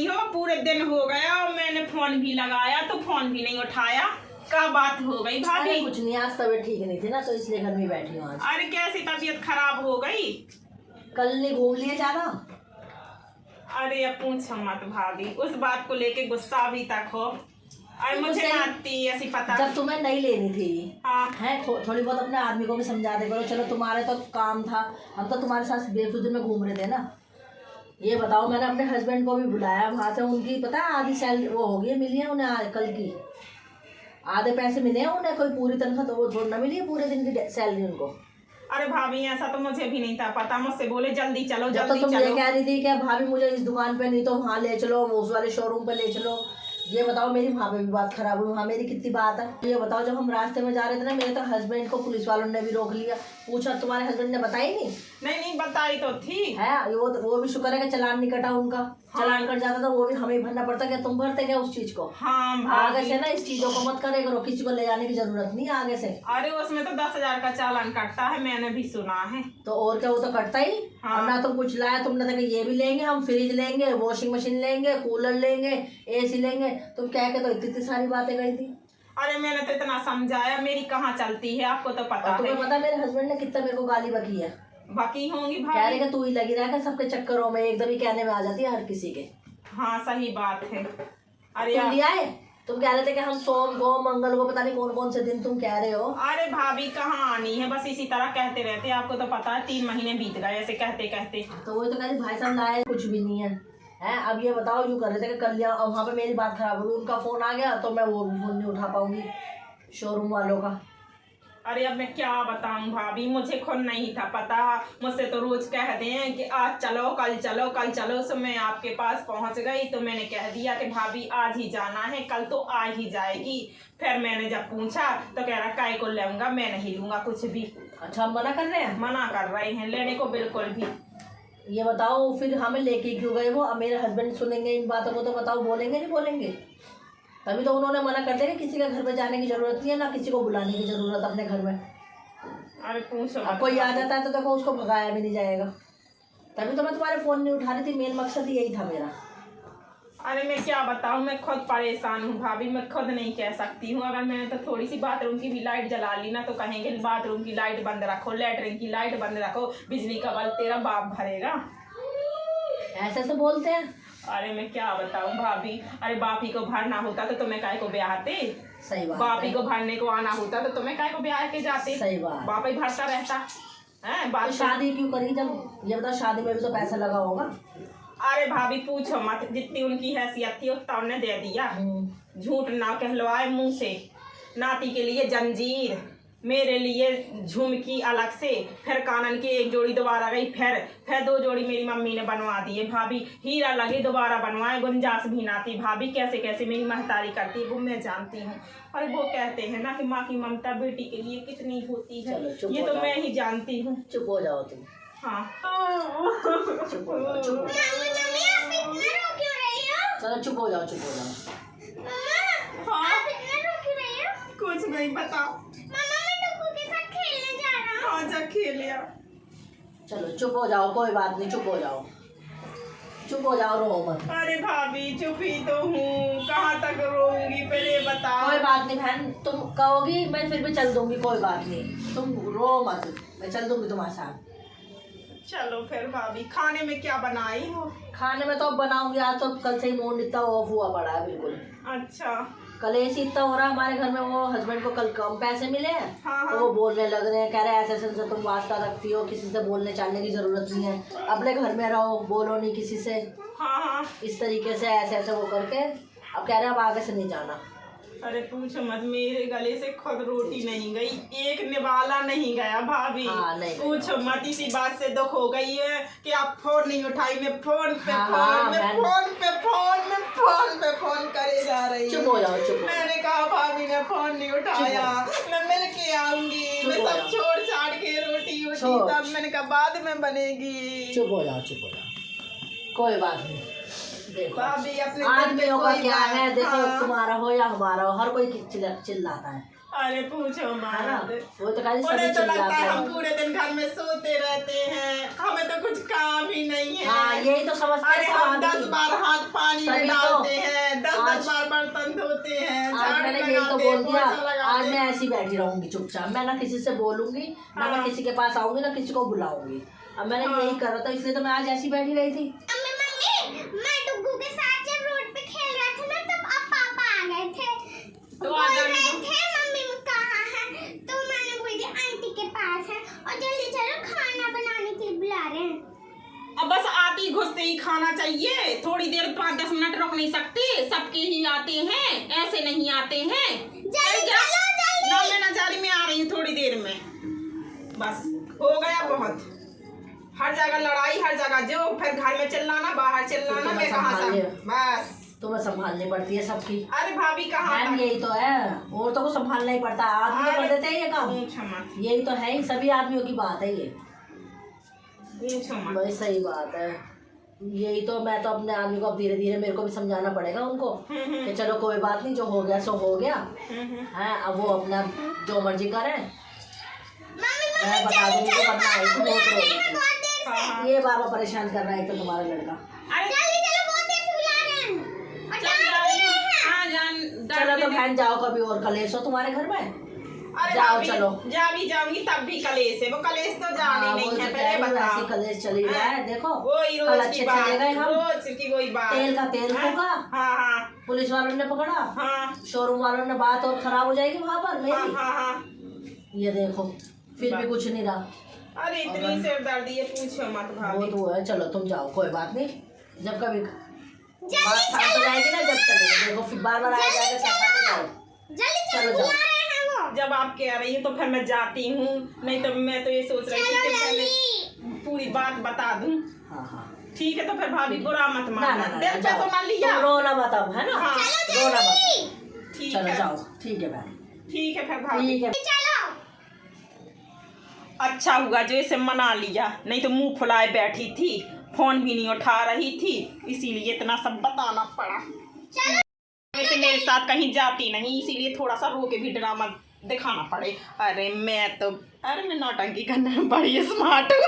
आई हो? पूरे दिन हो गया और मैंने फोन भी लगाया तो फोन भी नहीं उठाया। क्या बात हो गई भाभी? कुछ नहीं, आज तबीयत ठीक नहीं थी ना तो इसलिए घर में बैठी हूँ आज। अरे कैसी तबीयत खराब हो गई? कल नहीं घूम लिए ज्यादा? अरे अब पूछो मत भाभी, उस बात को लेके गुस्सा भी तक हो। अरे मुझे आती ऐसी पता। जब तुम्हें नहीं लेनी थी है थोड़ी बहुत अपने आदमी को भी समझा दे करो। चलो तुम्हारे तो काम था, हम तो तुम्हारे साथ बेफिक्र में घूम रहे थे ना। ये बताओ, मैंने अपने हस्बैंड को भी बुलाया, वहाँ से उनकी पता है आधी सैलरी वो हो गई, मिली है उन्हें कल की। आधे पैसे मिले हैं उन्हें, कोई पूरी तनख्वाह तो वो थोड़ी ना मिली है पूरे दिन की सैलरी उनको। अरे भाभी ऐसा तो मुझे भी नहीं था पता, मुझसे बोले जल्दी चलो जब जल्दी तो तुम चलो। ये कह रही थी कि भाभी मुझे इस दुकान पे नहीं तो वहाँ ले चलो, उस वाले शोरूम पे ले चलो। ये बताओ, मेरी वहाँ पे भी बात खराब हुई, वहाँ मेरी कितनी बात है। ये बताओ, जब हम रास्ते में जा रहे थे ना, मेरे तो हस्बैंड को पुलिस वालों ने भी रोक लिया। पूछा, तुम्हारे हस्बैंड ने बताई नहीं? नहीं बताई तो थी है वो भी शुक्र है कि चालान नहीं कटा उनका। हाँ। चालान कट जाता तो वो भी हमें भरना पड़ता। क्या तुम भरते क्या उस चीज को? हाँ आगे से ना इस चीजों को मत करे करो, किसी को ले जाने की जरूरत नहीं आगे से। अरे उसमें तो 10,000 का चालान कटता है, मैंने भी सुना है। तो और क्या, वो तो कटता ही। हाँ। ना तुम कुछ लाया, तुमने तो ये भी लेंगे हम, फ्रिज लेंगे, वॉशिंग मशीन लेंगे, कूलर लेंगे, AC लेंगे। तुम कह के तो इतनी सारी बातें कही थी। अरे मैंने तो इतना समझाया, मेरी कहाँ चलती है, आपको तो पता है। तुम्हें पता मेरे हस्बैंड ने कितना मेरे को गाली बकी है? बाकी होंगी कह भाभी। रहे कि तू ही लगी रहा है सबके चक्करों में, एकदम ही कहने में आ जाती है हर किसी के। हाँ सही बात है। अरे तुम लिया है, तुम कह रहे थे कि हम सोम को मंगल को पता नहीं कौन कौन से दिन तुम कह रहे हो। अरे भाभी कहाँ आनी है, बस इसी तरह कहते रहते, आपको तो पता है 3 महीने बीत गए ऐसे कहते कहते। तो वही तो कह रही, भाई साहब लाए कुछ भी नहीं है। अब ये बताओ, यूँ कर रहे थे कि कर लिया और वहाँ पे मेरी बात खराब हुई, उनका फोन आ गया तो मैं वो फोन नहीं उठा पाऊंगी शोरूम वालों का। अरे अब मैं क्या बताऊं भाभी, मुझे खुद नहीं था पता। मुझसे तो रोज कहते हैं कि आज चलो कल चलो कल चलो। सो मैं आपके पास पहुंच गई तो मैंने कह दिया कि भाभी आज ही जाना है, कल तो आ ही जाएगी। फिर मैंने जब पूछा तो कह रहा काय को लूंगा, मैं नहीं लूंगा कुछ भी। अच्छा, हम मना कर रहे हैं? मना कर रहे हैं लेने को बिल्कुल भी। ये बताओ फिर हमें लेके क्यों गए वो? अब मेरे हस्बैंड सुनेंगे इन बातों को तो बताओ, बोलेंगे नहीं बोलेंगे? तभी तो उन्होंने मना कर दिया कि किसी के घर पे जाने की जरूरत नहीं है, ना किसी को बुलाने की जरूरत अपने घर में। अरे पूछो, कोई आ जाता है तो देखो उसको भगाया भी नहीं जाएगा। तभी तो मैं तुम्हारे फोन नहीं उठा रही थी, मेन मकसद यही था मेरा। अरे मैं क्या बताऊं, मैं खुद परेशान हूँ भाभी, मैं खुद नहीं कह सकती हूँ। अगर मैंने तो थोड़ी सी बाथरूम की भी लाइट जला ली ना तो कहेंगे बाथरूम की लाइट बंद रखो, लेटरिन की लाइट बंद रखो, बिजली का बिल तेरा बाप भरेगा। ऐसे से बोलते हैं? अरे मैं क्या बताऊं भाभी, अरे बाप ही को भरना होता तो तुम्हें काय को ब्याहते? सही बात। बाप ही को भरने को आना होता तो तुम्हें काय को ब्याह के जाते? सही बात। बाप ही भरता रहता है। बात शादी क्यों करी जब? ये बताओ, शादी में भी तो पैसा लगा होगा। अरे भाभी पूछो मत, जितनी उनकी हैसियत थी उतना उन्होंने दे दिया। झूठ ना कहलवाए मुंह से। नाती के लिए जंजीर, मेरे लिए झुमकी अलग से, फिर कानन की 1 जोड़ी दोबारा गई, फिर 2 जोड़ी मेरी मम्मी ने बनवा दिए भाभी। हीरा लगे दोबारा बनवाए, गुंजाश भी ना थी भाभी। कैसे कैसे मेरी महतारी करती है वो मैं जानती हूँ। और वो कहते हैं ना कि माँ की ममता बेटी के लिए कितनी होती है, ये तो मैं ही जानती हूँ। चुप हो जाओ तुम। हाँ चुप हो जाओ, चलो चुप हो जाओ, चुप हो जाओ। हाँ कुछ नहीं बताओ। आजा खेलिया। चलो चुप हो जाओ, कोई बात नहीं, चुप हो जाओ, चुप हो जाओ, रो मत। अरे भाभी चुप ही तो हूँ, कहाँ तक रोऊंगी पहले बताओ। कोई बात नहीं बहन, तुम कहोगी मैं फिर भी चल दूंगी, कोई बात नहीं, तुम रो मत, मैं चल दूंगी तुम्हारे साथ। चलो फिर भाभी, खाने में क्या बनाई हो? खाने में तो अब बनाऊंगी, आज तो कल से ही मूड इतना ऑफ हुआ पड़ा है बिल्कुल। अच्छा। कल ऐसी इतना हो रहा है हमारे घर में, वो हस्बैंड को कल कम पैसे मिले हैं। हाँ। तो वो बोलने लग रहे हैं, कह रहे हैं ऐसे से तुम वास्ता रखती हो, किसी से बोलने चालने की जरूरत नहीं है, अपने घर में रहो, बोलो नहीं किसी से। हाँ। इस तरीके से ऐसे वो करके अब कह रहे हैं अब आगे से नहीं जाना। अरे पूछो मत, मेरे गले से खुद रोटी नहीं गई, एक निवाला नहीं गया भाभी। हाँ, नहीं पूछो मत, इसी बात से दुख हो गई है कि आप फोन नहीं उठाई। मैं फोन पे फोन करे जा रही हूँ। चुप हो जाओ, चुप। मैंने कहा भाभी ने फोन नहीं उठाया, मैं मिल के आऊंगी, मैं सब छोड़ छाड़ के रोटी सब मैंने कहा बाद में बनेगी। चुप हो जाओ, चुप हो जाओ, कोई बात नहीं। देखो अपने आदमियों का क्या है, देखो तुम्हारा हो या हमारा हो, हर कोई चिल्लाता है। अरे पूछो मत, वो तो खाली उन्हें तो लगता है हम हैं। पूरे दिन घर में सोते रहते हैं, हमें तो कुछ काम ही नहीं है। हाँ, यही तो समझते हैं। अरे हम 10 बार हाथ पानी पानी में सभी तो डालते हैं, 10 आज- बार बर्तन धोते हैं, आज झाड़ू मैंने यही तो लगाते बोल हैं, दिया, पोछा लगाते आज हैं। मैं ऐसी बैठी रहूंगी चुपचाप, मैं ना किसी से बोलूंगी ना मैं हाँ। किसी के पास आऊंगी ना किसी को बुलाऊंगी। अब मैंने हाँ। यही करा था, इसलिए तो मैं आज ऐसी बैठी रही थी। मैं डुग्गू के साथ जब रोड पे खेल रहा था ना तब अब पापा आ गए थे तो बोल आ जाने रहे दो। थे मम्मी कहाँ है, तो मैंने बोल दिया आंटी के पास है और जल्दी चलो खाना बनाने के लिए बुला रहे हैं। अब बस आती घुसते ही खाना चाहिए, थोड़ी देर 5-10 मिनट रुक नहीं सकते, सबके ही आते हैं, ऐसे नहीं आते हैं। जल्दी जा- चलो जल्दी। ना मैं नजारी में आ रही हूँ थोड़ी देर में, बस हो गया बहुत। हर जगह लड़ाई, हर जगह जो, फिर घर में चिल्लाना, बाहर चिल्लाना, तो मैं कहाँ संभालिए। से बस। तुम्हें संभालनी पड़ती है सबकी। अरे भाभी कहाँ मैम तक? यही तो है, औरतों को संभालना ही पड़ता है, आदमी तो कर देते हैं ये काम। पूछो मत, यही तो है ही, सभी आदमियों की बात है ये। पूछो मत। भाई सही बात है, यही तो मैं तो अपने आदमी को अब धीरे धीरे मेरे को भी समझाना पड़ेगा उनको कि चलो कोई बात नहीं, जो हो गया सो हो गया है, अब वो अपना जो मर्जी करें। मैं बता दूंगी तो करना है, तुम बहुत रोई थी। बहुत देर से हाँ, ये बार बार परेशान कर रहा है तो तुम्हारा लड़का। अरे जल्दी चलो बहुत देर से बुला रहे हैं और चल डांट जा भी रही हूँ। रहे हैं। हाँ, जान चलो तो डांट बहन जाओ, कभी और कलेश हो तुम्हारे घर में। अरे जाओ भाभी, चलो। जा भी जाऊंगी तब भी कलेश है, वो कलेश तो जाने हाँ, नहीं वो है, तो पहले कह रही बताओ। वैसी कलेश चली रहा है, देखो वही कल रोज अच्छे की चले गए बात, हम, रोज की वही बात। तेल का तेल हाँ, फूका, हाँ हाँ पुलिस वालों ने पकड़ा, हाँ शोरूम वालों ने, बात और खराब हो जाएगी वहां पर हाँ मेरी। हाँ हाँ। ये देखो फिर भी कुछ नहीं रहा। अरे इतनी सिरदर्दी है, पूछो मत वो भाभी। तो है, चलो तुम जाओ, कोई बात नहीं, जब कभी बात शांत हो जाएगी ना, जब चलेगी, देखो फिर बार बार आया जाएगा, सब जाओ। जल्दी चलो चलो जाओ। बुला रहे हैं वो। जब आप कह रही हो तो फिर मैं जाती हूँ, नहीं तो मैं तो ये सोच रही थी कि पहले जल्दी। पूरी बात बता दूँ। हाँ हाँ, ठीक है तो फिर भाभी बुरा मत ना मानना, ना ना, दिल पे जाओ, तो ना लिया। तुम रोना मत अब, है ना, हाँ। रोना मत, ठीक चलो है, जाओ, ठीक है बहन, ठीक है फिर भाभी। ठीक है। चलो अच्छा हुआ जो इसे मना लिया, नहीं तो मुंह फुलाए बैठी थी, फोन भी नहीं उठा रही थी, इसीलिए इतना सब बताना पड़ा। वैसे मेरे साथ कहीं जाती नहीं, इसीलिए थोड़ा सा रो के भी ड्रामा दिखाना पड़े। अरे मैं नौटंकी करने में बड़ी स्मार्ट हूँ।